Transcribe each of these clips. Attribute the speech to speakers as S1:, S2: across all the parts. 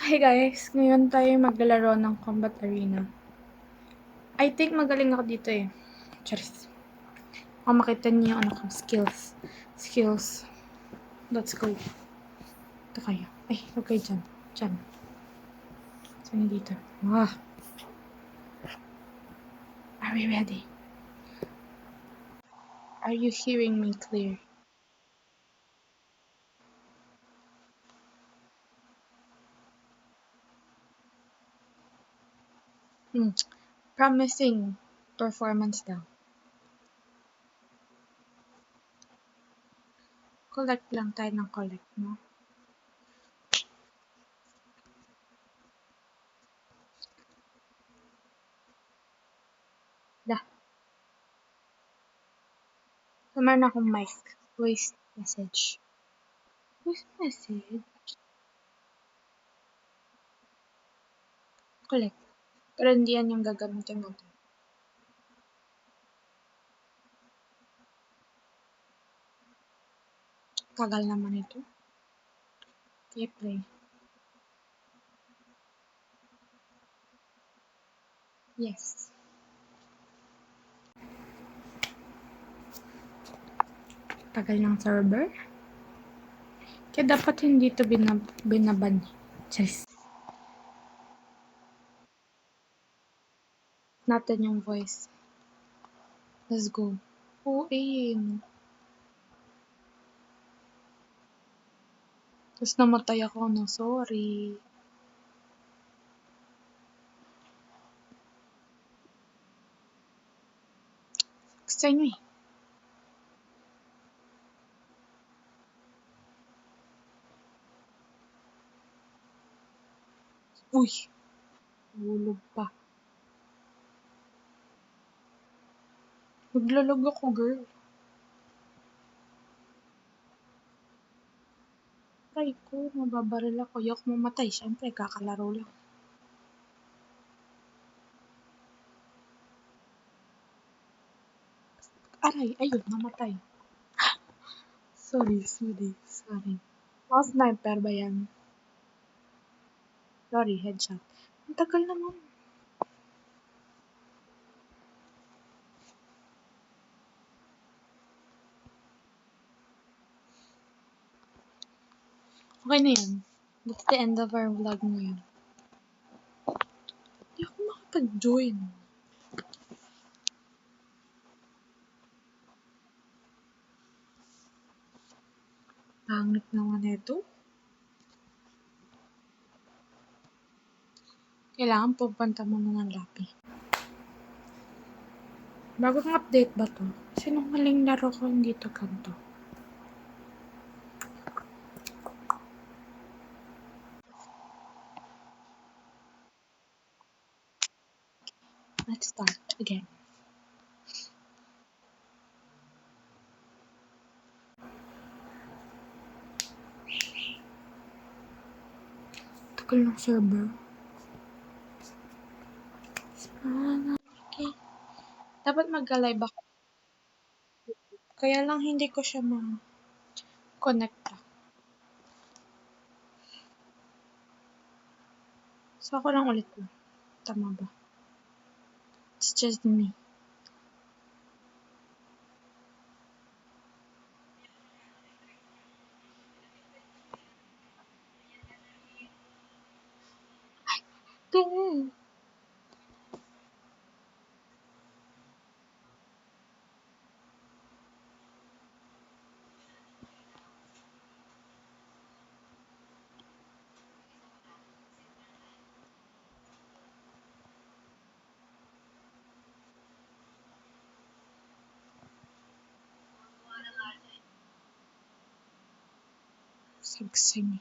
S1: Hi guys, ngayon tayo maglalaro ng Combat Arena. I think magaling ako dito eh. Charis. Makita niyo yung ano ko, skills. Let's go. Ito kayo. Ay, okay dyan. Dyan. Saan dito? Are we ready? Are you hearing me clear? Promising performance daw. Collect lang tayo ng collect, no? Meron akong mic. Voice message. Voice message? Collect. Pero hindi yan yung gagamitin natin. Tagal naman ito. Okay, play. Yes. Tagal ng server. Kaya dapat hindi ito binaban. Charis. Natin yung voice. Let's go. Oh, aim. Tapos namatay ako, no? Sorry. Gusto nyo eh. Uy. Hulog pa. Maglalog ako, girl. Try ko. Mababaril ako. Yok mamatay. Siyempre, kakalaro lang. Aray, ayun, namatay. Sorry. Oh, sniper ba yan? Sorry, headshot. Ang tagal naman. Okay na yan. That's the end of our vlog ngayon. Hindi ako makapag-join. Pangit naman ito. Kailangan pupunta muna ng Lapi. Bagong update ba to? Sinungaling laro ko hindi to ganito. Let's start again. Tagal ng server. Okay. Dapat mag-live ako. Kaya lang hindi ko siya ma-connect. So ako lang ulit ko. Tama ba? It's just me. Go! Sagsing.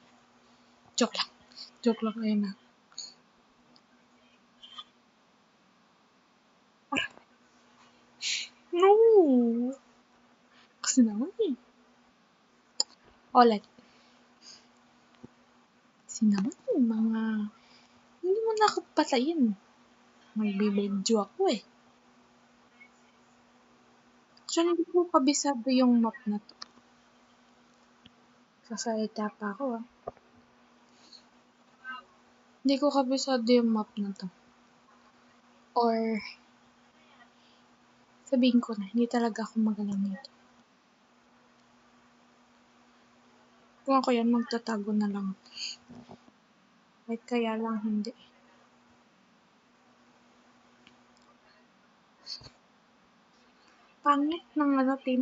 S1: Joke lang. Ayun na. No! Kasi naman eh. Ulit. Kasi naman mga... Hindi mo na ako patayin. Magbibidyo ako eh. Actually, hindi ko kabisado yung map na to. Sasalita pa ako ah. Hindi ko kabisado yung map na to. Or, sabihin ko na, hindi talaga ako magaling nito. Kung ako yan, magtatago na lang. Kahit kaya lang hindi. Pangit ng team.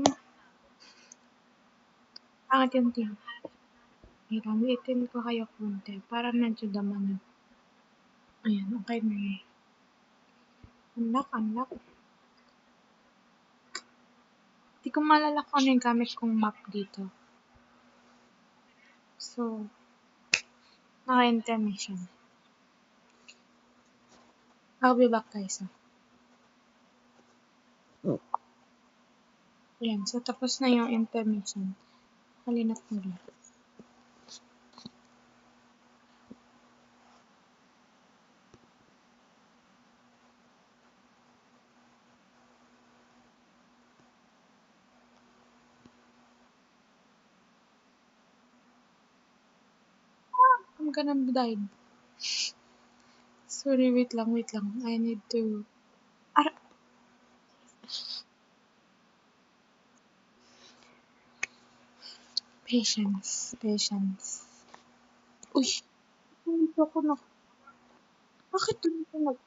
S1: Pangit yung team. Hirang, itin ko kayo konti. Para medyo daman. Ayan, okay na yun. Unlock. Hindi ko maalala kung ano yung gamit kong map dito. So, naka-intermission. I'll be back guys. Ayan, so tapos na yung intermission. Halinat mo lang. I'm gonna die. Sorry, wait lang. I need to... Patience. Uy! Dito ako na. Bakit dito nag...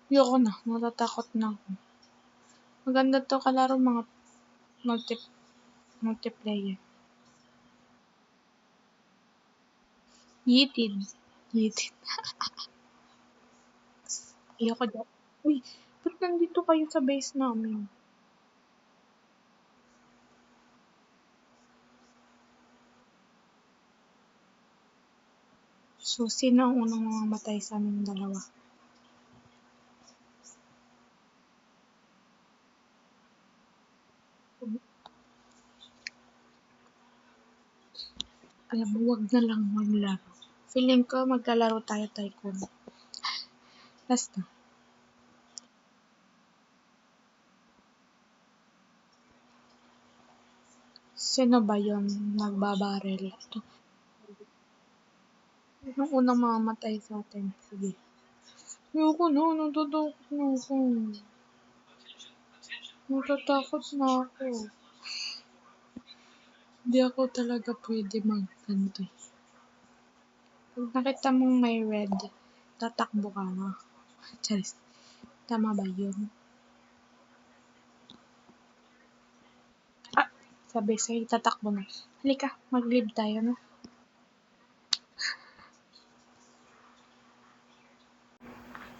S1: Ayoko na. Natatakot na ako. Maganda to kalaro mga multiplayer. Yitid. Ayoko dyan. Uy! Ba't nandito kayo sa base namin? So, sino ang unang mamamatay sa aming dalawa? Alam mo, wag na lang maglaro. Feeling ko magkalaro tayo Tycoon. Basta. Sino ba yun nagbabaril? Yung unang mamamatay sa atin. Sige. Ayoko na, natatakot na ako. Hindi ako talaga pwede magganto. Pag nakita mong may red, tatakbo ka na. Charis. Tama ba yun? Sabi sa'yo, tatakbo na. Halika, mag-live tayo, no?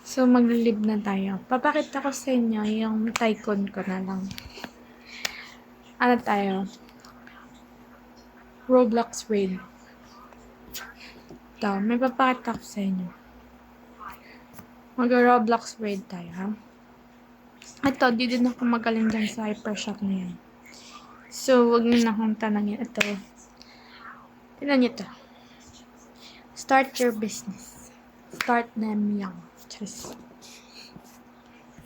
S1: So, mag-live na tayo. Papakita ko sa inyo yung Tycoon ko na lang. Ano tayo? Roblox Raid. Ito, may papakita ko sa inyo. Mag-Roblox Raid tayo, ha? Ito, di din ako magaling dyan sa Hypershot na yan. So, wag nyo na akong tanangin. Ito. Tignan nyo ito. Start your business. Start them young. Just.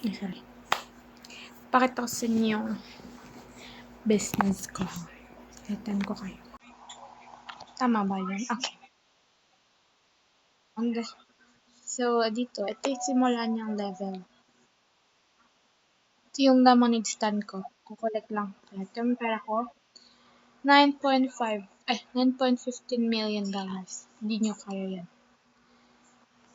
S1: Sorry. Pakita ko sa inyo yung business ko. Hitan ko kayo. Tama ba yun? Okay. So, dito, ito yung simulan yung level. Ito yung lemonade stand ko. Kukulik lang. Ito yung pera ko. 9.15 million dollars. Hindi nyo kaya yan.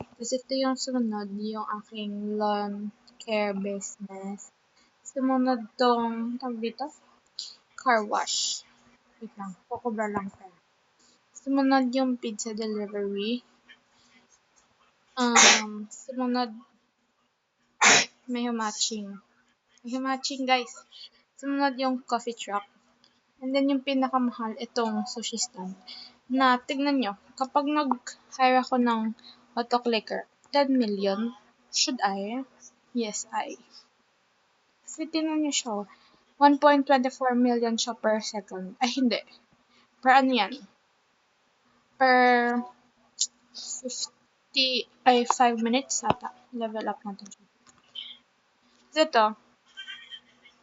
S1: Tapos ito yung sumunod, yung aking lawn care business. Sumunod tong, tawag dito, car wash. Wait lang, kukubra lang tayo. Sumunod yung pizza delivery. Sumunod, may humatching guys. Sumunod yung coffee truck. And then yung pinakamahal, itong sushi stand. Na, tignan nyo, kapag nag-hire ako ng autoclicker, 10 million, should I? Yes, I. Kasi tignan nyo siya, 1.24 million siya per second. Ay, hindi. Per ano yan? Per 5 minutes ata. Level up natin siya. Ito,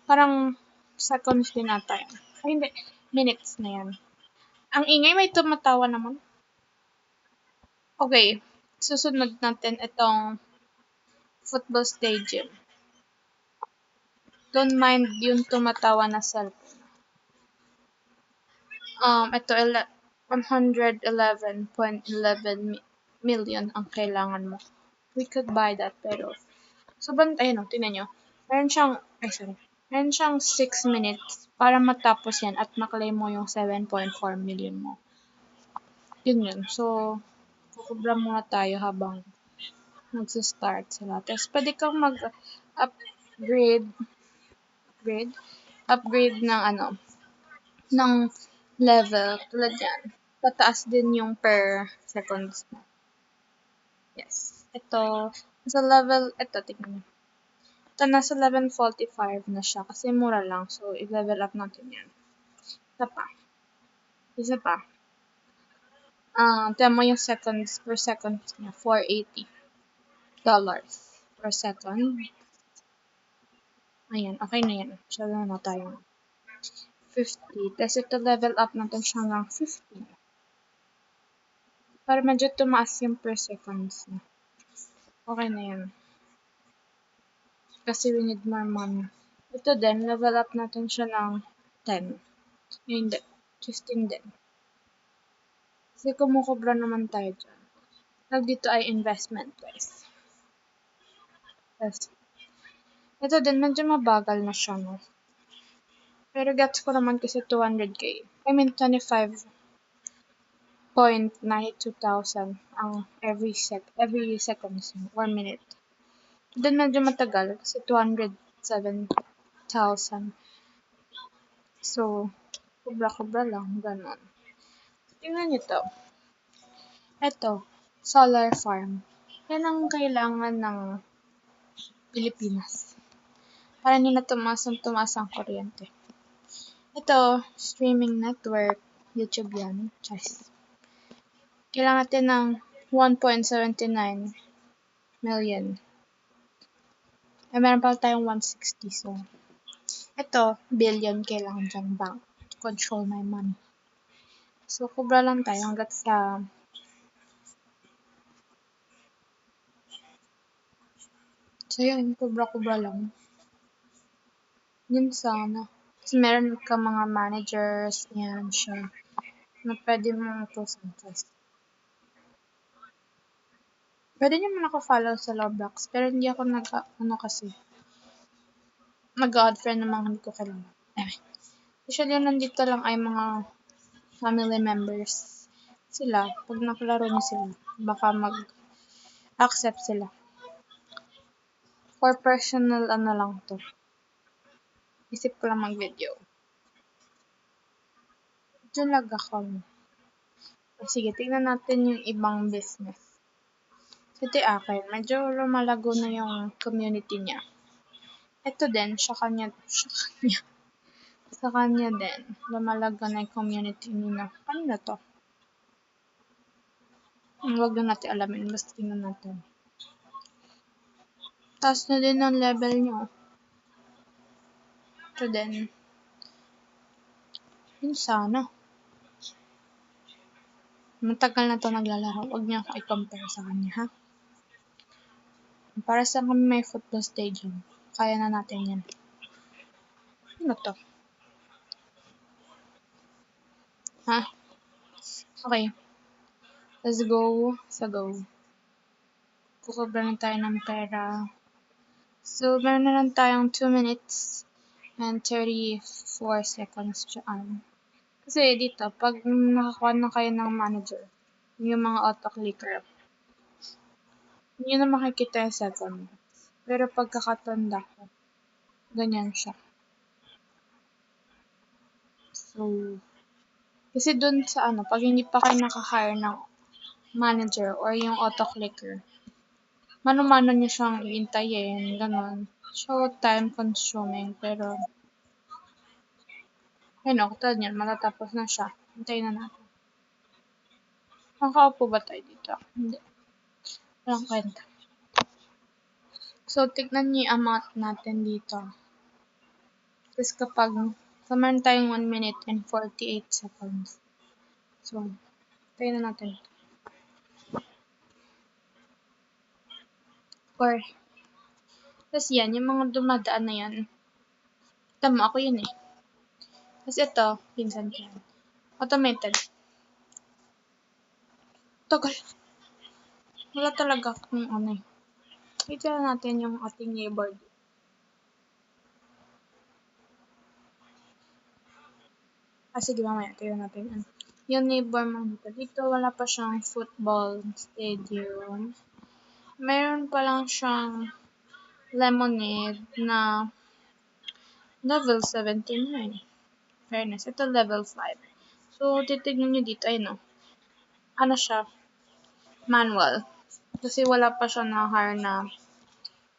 S1: parang seconds din ata yan. Ay, hindi. Minutes na yan. Ang ingay, may tumatawa naman. Okay, susunod natin itong football stadium. Don't mind yung tumatawa na cellphone. Ito 111.11 million ang kailangan mo. We could buy that, pero sobrang, ayun o, tingnan nyo. Meron siyang 6 minutes para matapos yan at maklaim mo yung 7.4 million mo. Yun. So, kukubra muna tayo habang magsa-start sila. Tapos, pwede kang mag-upgrade, upgrade ng ng level. Tulad yan. Pataas din yung per seconds mo. Yes. Ito, tingnan mo. Ito, nasa level 45 na siya kasi mura lang. So, i-level up natin yan. Isa pa. Tignan mo yung seconds per second niya. $480 per second. Ayan, okay na yan. Siya na tayo. 50. Tapos ito level up natin siya hanggang 50. Para medyo tumaas yung per seconds niya. Okay na yan. Kasi we need more money. Ito din, level up natin siya ng 10. Hindi, 15 din. Kasi kumukubra naman tayo dyan. Tag dito ay investment, guys. Yes. Ito din, medyo mabagal na siya, no? Pero gets ko naman kasi 200k. I mean, 25.92,000 ang every seconds or minute. Then medyo matagal kasi 207,000. So, kubra-kubra lang, ganon. Tingnan nyo to. Ito, solar farm. Yan ang kailangan ng Pilipinas. Para hindi na tumaas ang kuryente. Ito, streaming network. YouTube yan. Kailangan natin ng 1.79 million. Meron pa tayong 160. So, ito, billion kailangan dyan bank to control my money. So, kubra lang tayo hanggat sa yun, kubra-kubra lang. Yun sana. Kasi meron ka mga managers, yan siya, na pwede mong utusan first. Pwede nyo mo naka-follow sa Roblox, pero hindi ako mag-odd friend ng mga hindi ko kailangan. Usually, nandito lang ay mga family members. Sila, pag nakalaro nyo sila, baka mag-accept sila. For personal, lang to. Isip ko lang mag-video. Diyan lag ako. Sige, tingnan natin yung ibang business. So, ito akin. Medyo lumalago na yung community niya. Ito din, sa kanya din. Lumalago na yung community niya. Ano na to? Huwag na natin alamin. Basta tingnan natin. Taas na din ang level nyo. Ito din. Yun sana. Matagal na to naglalaro. Huwag niya ako i-compare sa kanya, ha? Para sa kami may football stadium. Kaya na natin yan. Ano to? Ha? Okay. Let's go sa go. Kukubra na tayo ng pera. So, meron na lang tayong 2 minutes and 34 seconds dyan. Kasi dito, pag nakakuha na kayo ng manager, yung mga auto-clicker, hindi na makikita yung second. Pero pagkakatanda ko, ganyan siya. So, kasi dun sa pag hindi pa kayo naka-hire ng manager or yung auto-clicker, mano-mano nyo siyang iintayin, ganun. So, time consuming, pero, katulad yan, matatapos na siya. Hintayin na natin. Nakaupo ba tayo dito? Hindi. Walang kwenta. So, tignan niyo yung amount natin dito. Tapos kapag, meron tayong 1 minute and 48 seconds. So, tayo na natin. Or, tapos yan, yung mga dumadaan na yan. Tama, ako yun eh. Tapos ito, pinsan ko yan. Automated. Tagal. Wala talaga kung ano eh. Ito natin yung ating neighbor. Sige, mamaya. Tignan natin. Yung neighbor mo dito, wala pa siyang football stadium. Meron pa lang siyang lemonade na level 17 na eh. Fairness. Ito level 5. So, titignan nyo dito. Ayun o. Ano siya? Manual. Kasi wala pa siya na-hire na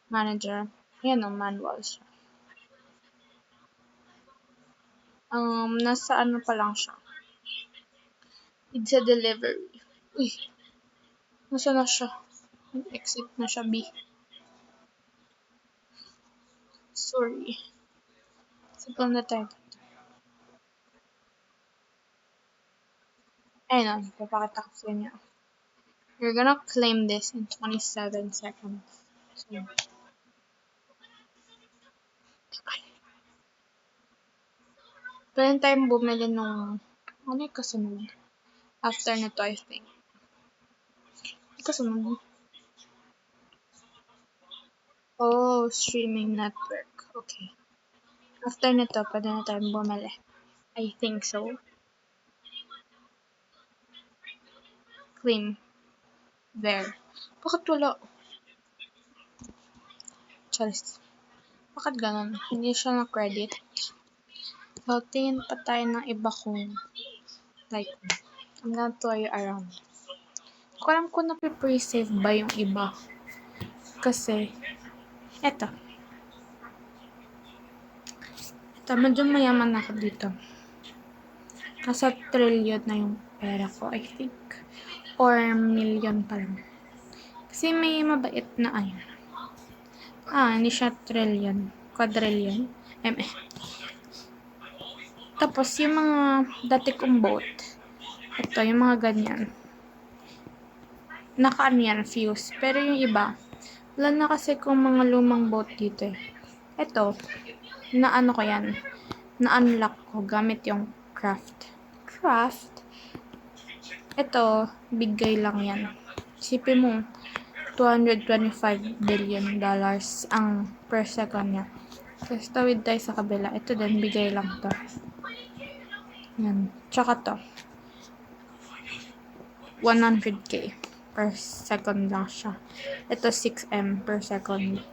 S1: manager. Ayan o, manual siya. Nasa ano pa lang siya. It's a delivery. Uy. Nasa na siya? Exit na siya, B. Sorry. Second na tayo. Ayun o, papakita ko sa inyo. You're gonna claim this in 27 seconds. So, pwede tayong bumili nung, ano yung kasunod? After nito, I think. Kasunod. Oh, streaming network. Okay. After nito, pwede na tayong bumili. I think so. Claim. There. Bakit wala? Charis. Bakit ganun? Hindi siya na-credit. So, tingin pa tayo ng iba kung like, I'm gonna throw you around. Kung alam ko na-pre-save ba yung iba. Kasi, eto, medyo mayaman ako dito. Nasa trillion na yung pera ko, I think. Or million pa lang. Kasi may mabait na ayun. Hindi siya trillion. Quadrillion. Tapos, yung mga dati kong boat. Ito, yung mga ganyan. Naka-ano yan, fuse. Pero yung iba, wala na kasi kung mga lumang boat dito eh. Ito, na-ano ko yan. Na-unlock ko gamit yung craft. Ito, bigay lang yan. Isipin mo, $225 billion ang per second niya. Tapos tawid tayo sa kabila. Ito din, bigay lang to. Yan. Tsaka to. 100k per second lang siya. Ito 6M per second.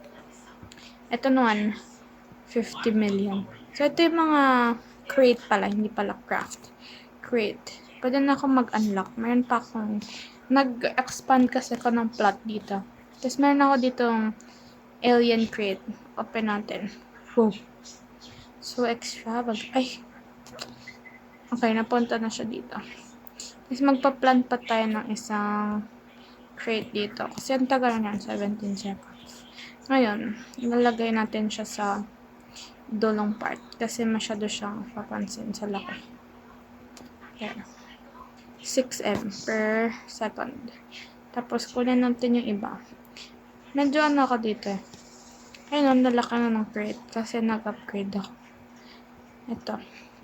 S1: Ito naman, 50 million. So, ito yung mga crate pala, hindi pala craft. Crate. Pwede na ako mag-unlock. Meron pa akong, nag-expand kasi ako ng plot dito. Tapos meron ako ditong alien crate. Open natin. Wow. So, extravagant. Ay. Okay, napunta na siya dito. Tapos magpa-plant pa tayo ng isang crate dito. Kasi ang tagal na yan, 17 seconds. Ngayon, ilalagay natin siya sa dulong part. Kasi masyado siyang papansin sa laki. Okay. 6M per second. Tapos, kunin natin yung iba. Medyo ano ako dito eh. Ayun, nalaki na ng crate. Kasi nag-upgrade ako. Ito.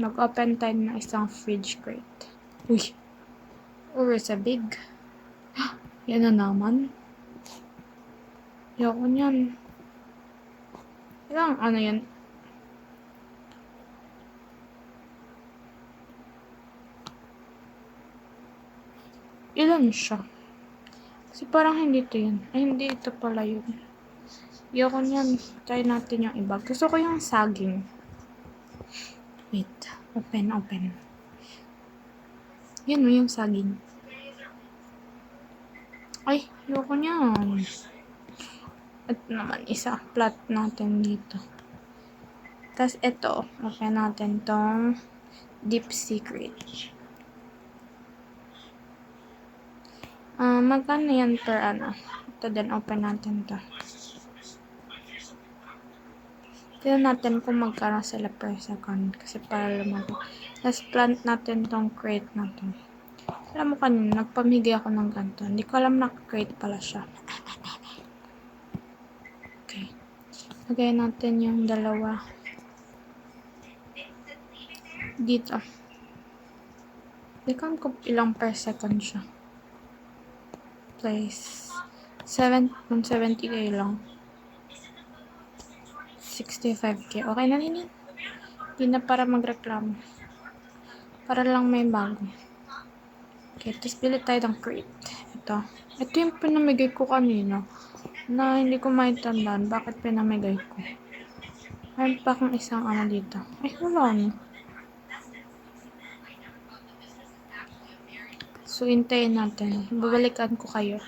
S1: Mag-open tayo ng isang fridge crate. Uy. Or is a big. Yan na naman. Yoko niyan. Ilang ano yan? Ilan siya? Kasi parang hindi ito yun. Ay, hindi ito pala yun. Yoko niyan. Try natin yung iba. Gusto ko yung saging. Wait. Open. Yan mo yung saging. Ay, yoko niyan. At naman, isa. Plot natin dito. Tapos ito. Open natin tong deep secret. Magkano yan per ano? Ito din, open natin to. Tignan natin kung magkano sila per second. Kasi para lumago. Tapos plant natin tong crate na to. Alam mo kanina, nagpamigay ako ng ganito. Hindi ko alam na crate pala siya. Lagay natin yung dalawa dito. Ikaw ko ilang per second siya. Place. 70k lang. 65k. Okay na rin yan. Hindi na para magreklamo. Para lang may bago. Okay, tapos pili tayo ng crate. Ito yung pinamigay ko kanina. Na hindi ko maitandaan bakit pinamigay ko. Mayroon pa akong isang ano dito. Ay, wala na. So, hintayin natin. Babalikan ko kayo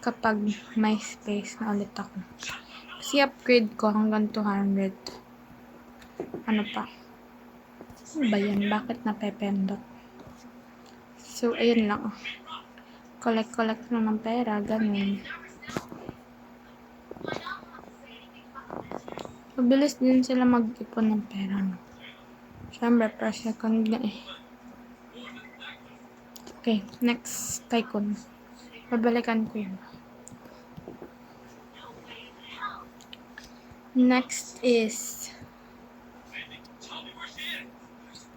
S1: kapag may space na ulit ako. Kasi upgrade ko hanggang 200. Ano pa? Ano ba yan? Bakit napependot? So, ayun lang. Collect na ng pera. Ganun. Mabilis din sila mag-ipon ng pera. No? Siyempre, per second na eh. Okay, next tycoon. Babalikan ko yun. Next is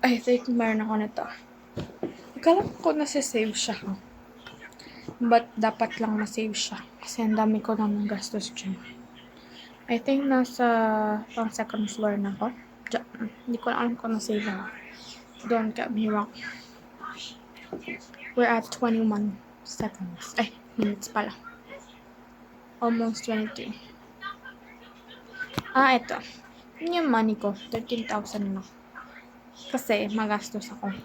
S1: I think meron ako nito. Akala ko nasa-save siya. But dapat lang na-save siya. Kasi ang dami ko nang gastos dyan. I think nasa pang second floor na ako. Hindi ko alam kung na-save na. Don't get me wrong. We're at 21 seconds. Ay, minutes pala. Almost 22. Ito. Yun yung money ko. 13,000 na. Kasi magastos ako.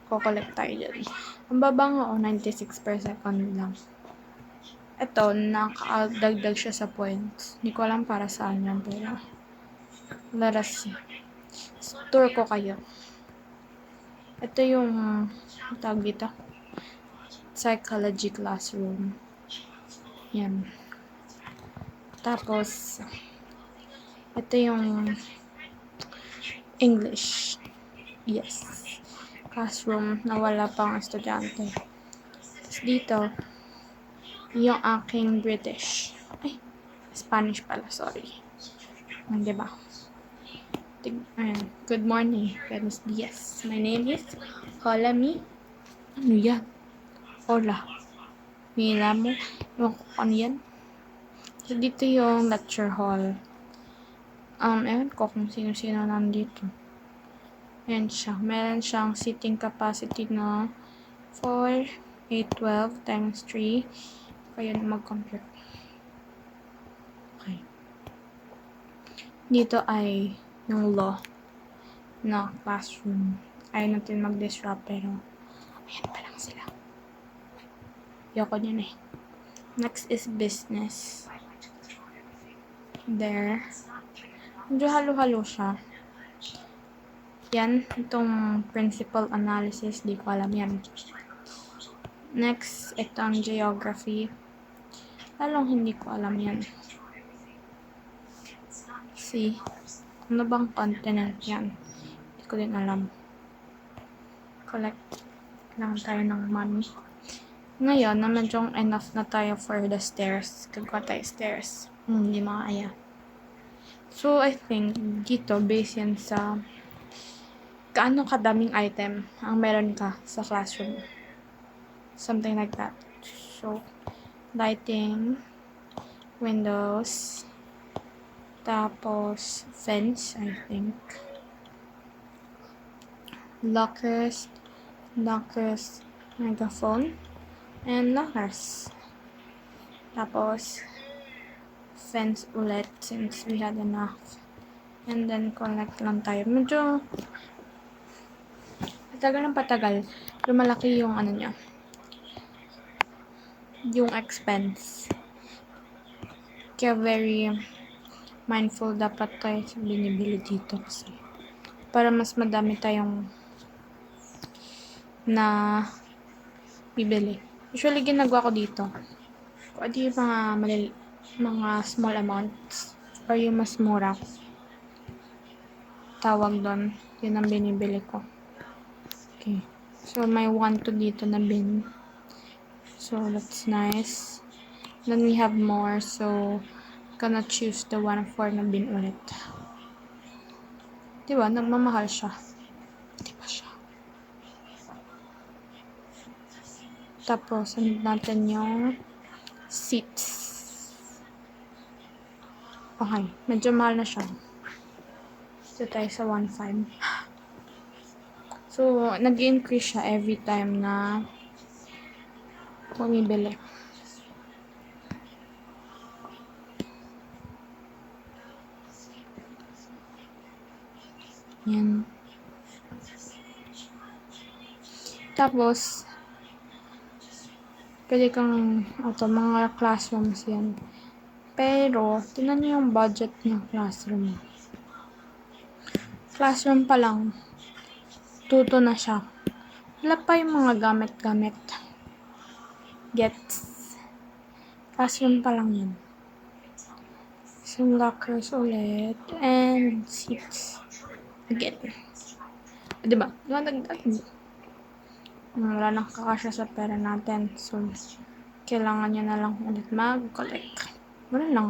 S1: Ko-collect tayo dyan. Ang baba nga 96 per second lang. Ito, nakadagdag siya sa points. Hindi ko alam para saan yan, pero let us see. Tour ko kayo. Ito yung tawag dito. Psychology classroom. Yan. Tapos, ito yung English. Yes. Classroom na wala pang estudyante. Tapos dito, yung aking British. Ay, Spanish pala, sorry. Diba? Ayan. Good morning. Buenos dias. My name is Hola mi. Ano yan? Hola. Mila mo. Yung ano yan? So, dito yung lecture hall. Ewan ko kung sino-sino nandito. Ayan siya. Meron siyang seating capacity na 4, 812 times 3. Kaya na mag-compute. Okay. Dito ay yung law na classroom. Ayaw natin mag-disrupt pero ayan pa lang sila. Yoko yun eh. Next is business. There. Medyo halo-halo siya. Yan, itong principal analysis, di ko alam yan. Next, itong geography. Lalong hindi ko alam yan. See, ano bang continent yan? Hindi ko din alam. Collect lang tayo ng money. Ngayon, na medyo enough na tayo for the stairs. Gagawa tayo stairs. Hindi makakaya. So, I think, dito, based yan sa kaano kadaming item ang meron ka sa classroom. Something like that. So, lighting, windows, tapos fence, I think. Lockers, megaphone, and lockers. Tapos, fence ulit since we had enough. And then, connect lang tayo. Medyo patagal. Lumalaki yung ano niya. Yung expense. Kaya very mindful dapat tayo sa binibili dito kasi para mas madami tayong na bibili. Usually ginagawa ko dito. Kung ano yung mga small amounts or yung mas mura. Tawag doon. Yun ang binibili ko. Okay. So, may 1 to dito na bin. So, that's nice. Then, we have more. So, gonna choose the 1-4 na bin ulit. Diba? Nagmamahal siya. Diba siya? Tapos, sunod natin yung seats. Okay. Medyo mahal na siya. Dito tayo sa 1.5. So, nag-increase siya every time na bumibili. Yan. Tapos, pwede kang, mga classrooms yan. Pero, tingnan niyo yung budget ng classroom. Classroom pa lang, 2 na siya. Wala pa yung mga gamit-gamit. Gets. Classroom pa lang yun. Some lockers ulit. And seats. Again. Diba? Dagdag. Wala nang kakasya sa pera natin. So, kailangan nyo na lang ulit mag-collect. Wala lang.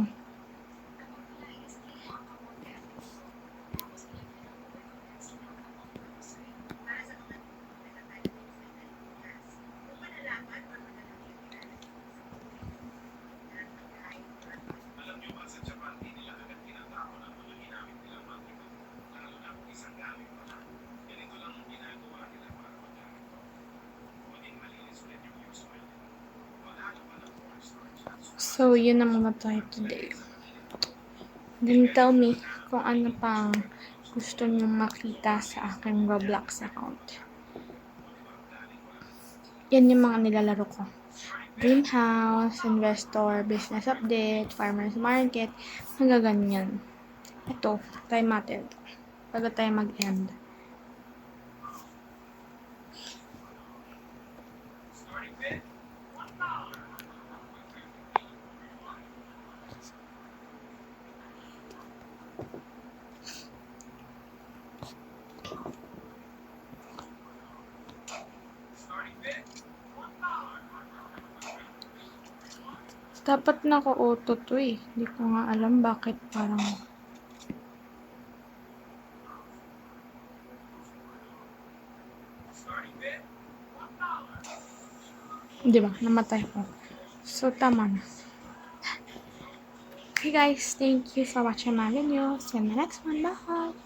S1: So, yun na muna tayo today. Then tell me kung ano pang gusto nyo makita sa aking Roblox account. Yan yung mga nilalaro ko. Dream House, Investor, Business Update, Farmers Market, mga ganyan. Ito, time natin. Bago tayo mag-end. Dapat naka-auto to eh. Hindi ko nga alam bakit parang... Diba? Namatay ko. So, tama na. Okay guys, thank you for watching my video. See you in the next one. Bye!